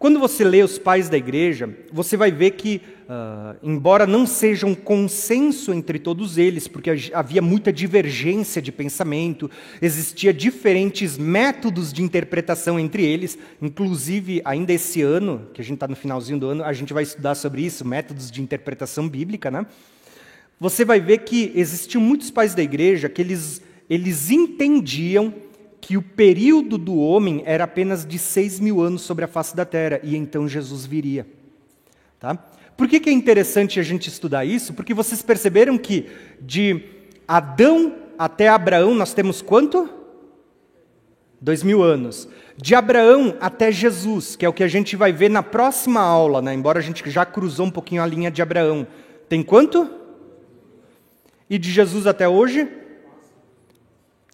Quando você lê os pais da igreja, você vai ver que, embora não seja um consenso entre todos eles, porque havia muita divergência de pensamento, existia diferentes métodos de interpretação entre eles, inclusive ainda esse ano, que a gente está no finalzinho do ano, a gente vai estudar sobre isso, métodos de interpretação bíblica, né? Você vai ver que existiam muitos pais da igreja que eles entendiam que o período do homem era apenas de 6.000 anos sobre a face da terra, e então Jesus viria. Tá? Por que é interessante a gente estudar isso? Porque vocês perceberam que de Adão até Abraão nós temos quanto? 2.000 anos. De Abraão até Jesus, que é o que a gente vai ver na próxima aula, né? Embora a gente já cruzou um pouquinho a linha de Abraão. Tem quanto? E de Jesus até hoje?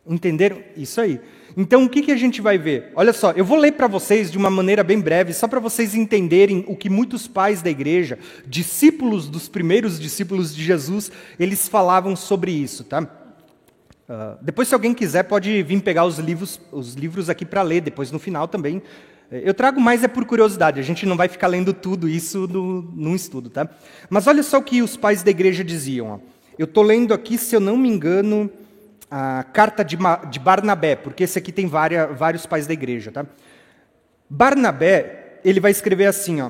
Entenderam? Isso aí. Então, o que a gente vai ver? Olha só, eu vou ler para vocês de uma maneira bem breve, só para vocês entenderem o que muitos pais da igreja, discípulos dos primeiros discípulos de Jesus, eles falavam sobre isso, tá? Depois, se alguém quiser, pode vir pegar os livros aqui para ler, depois no final também. Eu trago mais por curiosidade, a gente não vai ficar lendo tudo isso num estudo, tá? Mas olha só o que os pais da igreja diziam. Ó. Eu estou lendo aqui, se eu não me engano, a carta de Barnabé, porque esse aqui tem vários pais da igreja. Tá? Barnabé, ele vai escrever assim, ó.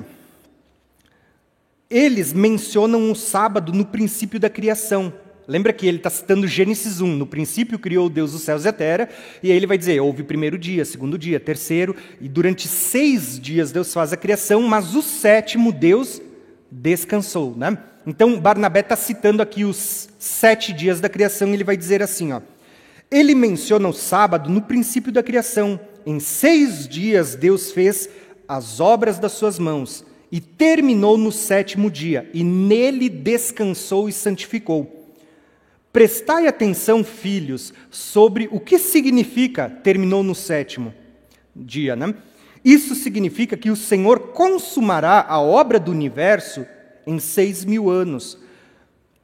Eles mencionam o sábado no princípio da criação. Lembra que ele está citando Gênesis 1, no princípio criou Deus os céus e a terra, e aí ele vai dizer, houve primeiro dia, segundo dia, terceiro, e durante 6 dias Deus faz a criação, mas o 7º Deus descansou. Né? Então, Barnabé está citando aqui os 7 dias da criação, e ele vai dizer assim, ó, ele menciona o sábado no princípio da criação. Em 6 dias Deus fez as obras das suas mãos, e terminou no 7º dia, e nele descansou e santificou. Prestai atenção, filhos, sobre o que significa terminou no 7º dia. Né? Isso significa que o Senhor consumará a obra do universo em 6.000 anos,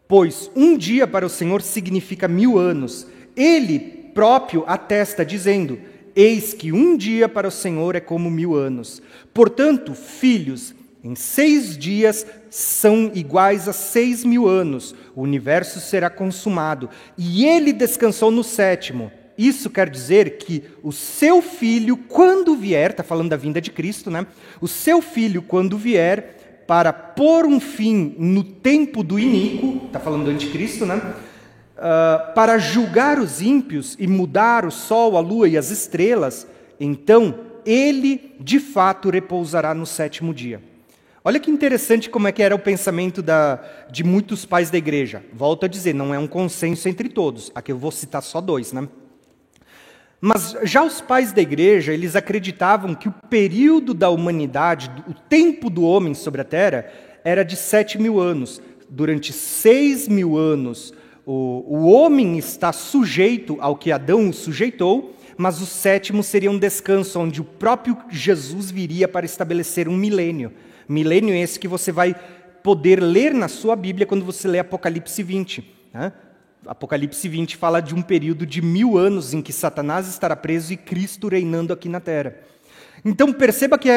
pois um dia para o Senhor significa 1.000 anos. Ele próprio atesta, dizendo, eis que um dia para o Senhor é como 1.000 anos. Portanto, filhos, em 6 dias são iguais a 6.000 anos. O universo será consumado. E ele descansou no 7º. Isso quer dizer que o seu filho, quando vier, está falando da vinda de Cristo, né? O seu filho, quando vier, para pôr um fim no tempo do iníquo, está falando do anticristo, né? Para julgar os ímpios e mudar o sol, a lua e as estrelas, então ele, de fato, repousará no 7º dia. Olha que interessante como é que era o pensamento de muitos pais da igreja. Volto a dizer, não é um consenso entre todos. Aqui eu vou citar só 2, né? Mas já os pais da igreja, eles acreditavam que o período da humanidade, o tempo do homem sobre a terra, era de 7.000 anos. Durante 6.000 anos, o homem está sujeito ao que Adão o sujeitou, mas o 7º seria um descanso, onde o próprio Jesus viria para estabelecer um milênio. Milênio esse que você vai poder ler na sua Bíblia quando você lê Apocalipse 20. Né? Apocalipse 20 fala de um período de 1.000 anos em que Satanás estará preso e Cristo reinando aqui na terra. Então perceba que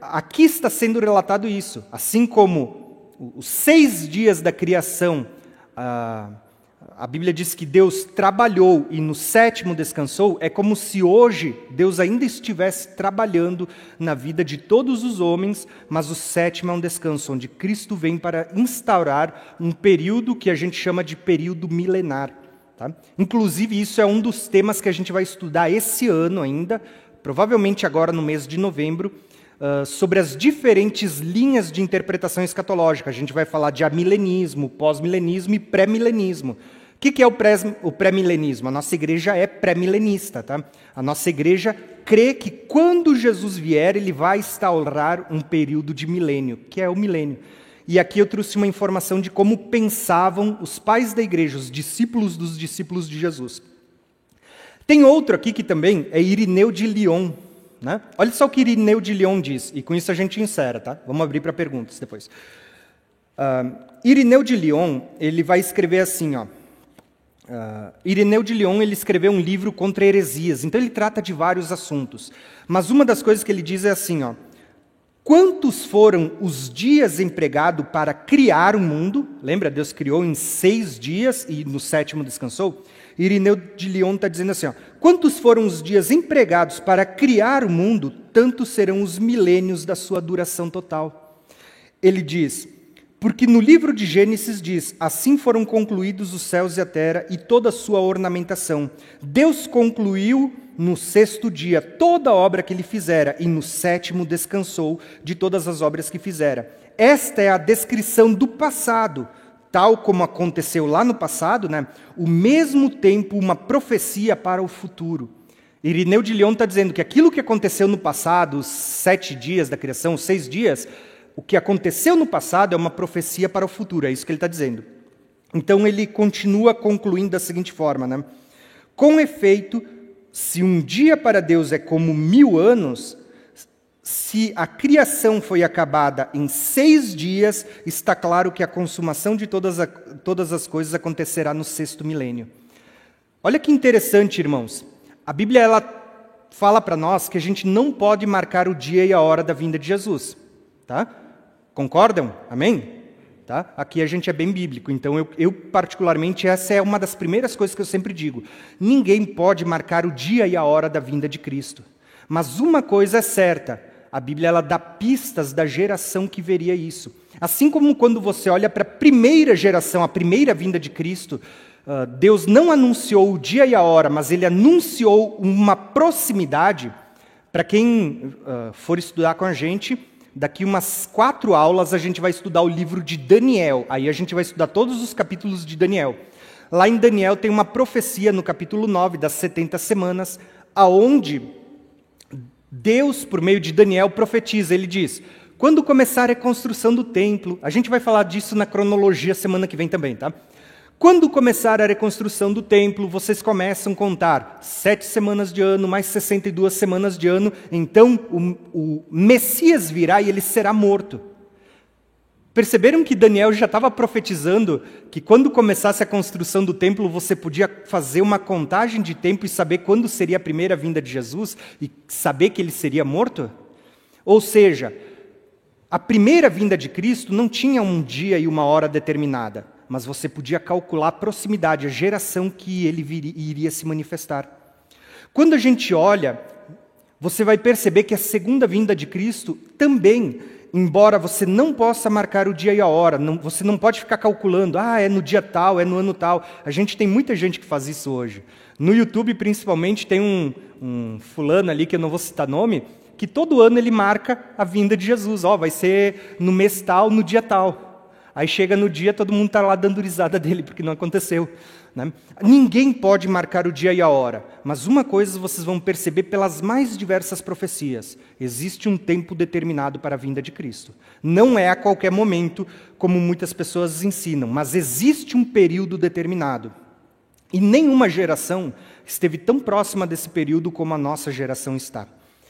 aqui está sendo relatado isso. Assim como os 6 dias da criação, a Bíblia diz que Deus trabalhou e no 7º descansou, é como se hoje Deus ainda estivesse trabalhando na vida de todos os homens, mas o 7º é um descanso, onde Cristo vem para instaurar um período que a gente chama de período milenar. Tá? Inclusive, isso é um dos temas que a gente vai estudar esse ano ainda, provavelmente agora no mês de novembro, sobre as diferentes linhas de interpretação escatológica. A gente vai falar de amilenismo, pós-milenismo e pré-milenismo. O que é o pré-milenismo? A nossa igreja é pré-milenista. Tá? A nossa igreja crê que quando Jesus vier, ele vai instaurar um período de milênio, que é o milênio. E aqui eu trouxe uma informação de como pensavam os pais da igreja, os discípulos dos discípulos de Jesus. Tem outro aqui que também é Irineu de Lyon. Né? Olha só o que Irineu de Lyon diz, e com isso a gente encerra. Tá? Vamos abrir para perguntas depois. Irineu de Lyon, ele vai escrever assim, ó. Irineu de Lyon, ele escreveu um livro contra heresias, então ele trata de vários assuntos. Mas uma das coisas que ele diz é assim, ó, quantos foram os dias empregados para criar o mundo? Lembra, Deus criou em 6 dias e no 7º descansou? Irineu de Lyon está dizendo assim, ó, quantos foram os dias empregados para criar o mundo, tantos serão os milênios da sua duração total. Ele diz, porque no livro de Gênesis diz, assim foram concluídos os céus e a terra e toda a sua ornamentação. Deus concluiu no 6º dia toda a obra que ele fizera, e no 7º descansou de todas as obras que fizera. Esta é a descrição do passado, tal como aconteceu lá no passado, né? O mesmo tempo uma profecia para o futuro. Irineu de Lyon está dizendo que aquilo que aconteceu no passado, os 7 dias da criação, os 6 dias, o que aconteceu no passado é uma profecia para o futuro, é isso que ele está dizendo. Então ele continua concluindo da seguinte forma, né? Com efeito, se um dia para Deus é como 1000 anos, se a criação foi acabada em 6 dias, está claro que a consumação de todas as coisas acontecerá no 6º milênio. Olha que interessante, irmãos. A Bíblia ela fala para nós que a gente não pode marcar o dia e a hora da vinda de Jesus. Tá? Concordam? Amém? Tá? Aqui a gente é bem bíblico, então eu particularmente, essa é uma das primeiras coisas que eu sempre digo. Ninguém pode marcar o dia e a hora da vinda de Cristo. Mas uma coisa é certa, a Bíblia ela dá pistas da geração que veria isso. Assim como quando você olha para a primeira geração, a primeira vinda de Cristo, Deus não anunciou o dia e a hora, mas Ele anunciou uma proximidade. Para quem for estudar com a gente, daqui umas 4 aulas a gente vai estudar o livro de Daniel. Aí a gente vai estudar todos os capítulos de Daniel. Lá em Daniel tem uma profecia no capítulo 9 das 70 semanas, aonde Deus, por meio de Daniel, profetiza. Ele diz, quando começar a construção do templo, a gente vai falar disso na cronologia semana que vem também, tá? Quando começar a reconstrução do templo, vocês começam a contar 7 semanas de ano, mais 62 semanas de ano, então o Messias virá e ele será morto. Perceberam que Daniel já estava profetizando que quando começasse a construção do templo, você podia fazer uma contagem de tempo e saber quando seria a primeira vinda de Jesus e saber que ele seria morto? Ou seja, a primeira vinda de Cristo não tinha um dia e uma hora determinada, mas você podia calcular a proximidade, a geração que ele iria se manifestar. Quando a gente olha, você vai perceber que a segunda vinda de Cristo também, embora você não possa marcar o dia e a hora, você não pode ficar calculando, é no dia tal, é no ano tal. A gente tem muita gente que faz isso hoje. No YouTube, principalmente, tem um fulano ali, que eu não vou citar nome, que todo ano ele marca a vinda de Jesus. Vai ser no mês tal, no dia tal. Aí chega no dia, todo mundo está lá dando risada dele, porque não aconteceu. Né? Ninguém pode marcar o dia e a hora, mas uma coisa vocês vão perceber pelas mais diversas profecias. Existe um tempo determinado para a vinda de Cristo. Não é a qualquer momento, como muitas pessoas ensinam, mas existe um período determinado. E nenhuma geração esteve tão próxima desse período como a nossa geração está.